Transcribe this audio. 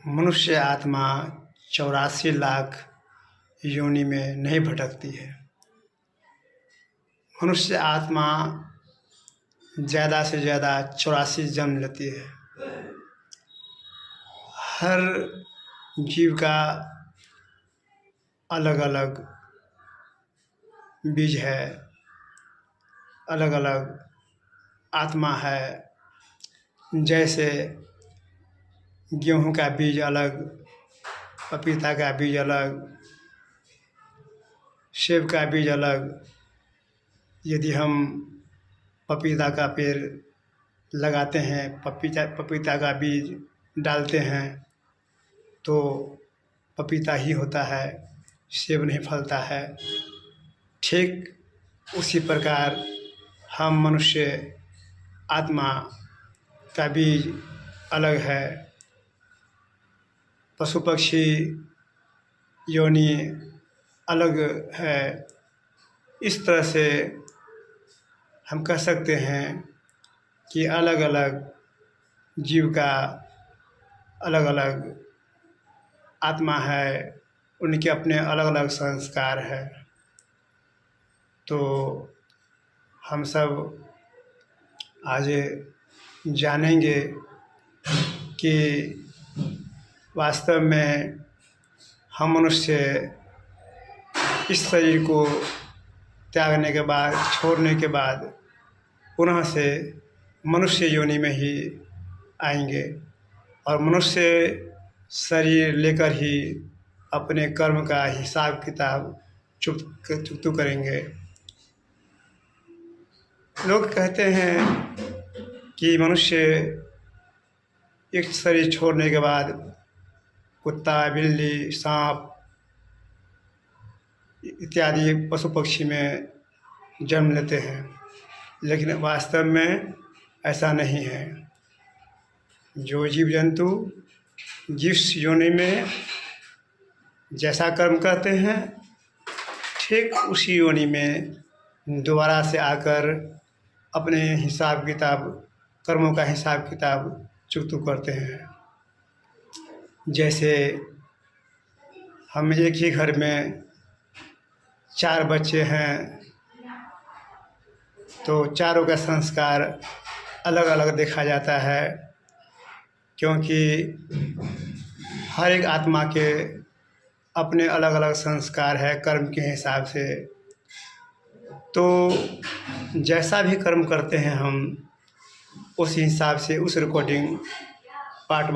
मनुष्य आत्मा 84 लाख योनि में नहीं भटकती है। मनुष्य आत्मा ज़्यादा से ज़्यादा 84 जन्म लेती है। हर जीव का अलग अलग बीज है, अलग अलग आत्मा है। जैसे गेहूं का बीज अलग, पपीता का बीज अलग, सेब का बीज अलग। यदि हम पपीता का पेड़ लगाते हैं, पपीता का बीज डालते हैं तो पपीता ही होता है, सेब नहीं फलता है। ठीक उसी प्रकार हम मनुष्य आत्मा का बीज अलग है, पशु पक्षी योनि अलग है। इस तरह से हम कह सकते हैं कि अलग अलग जीव का अलग अलग आत्मा है, उनके अपने अलग अलग संस्कार है। तो हम सब आज जानेंगे कि वास्तव में हम मनुष्य इस शरीर को त्यागने के बाद, छोड़ने के बाद पुनः से मनुष्य योनि में ही आएंगे और मनुष्य शरीर लेकर ही अपने कर्म का हिसाब किताब चुकता करेंगे। लोग कहते हैं कि मनुष्य एक शरीर छोड़ने के बाद कुत्ता, बिल्ली, सांप इत्यादि पशु पक्षी में जन्म लेते हैं, लेकिन वास्तव में ऐसा नहीं है। जो जीव जंतु जिस योनि में जैसा कर्म करते हैं, ठीक उसी योनि में दोबारा से आकर अपने हिसाब किताब, कर्मों का हिसाब किताब चुकता करते हैं। जैसे हम एक ही घर में 4 बच्चे हैं तो चारों का संस्कार अलग अलग देखा जाता है, क्योंकि हर एक आत्मा के अपने अलग अलग संस्कार है कर्म के हिसाब से। तो जैसा भी कर्म करते हैं हम, उस हिसाब से उस रिकॉर्डिंग पार्ट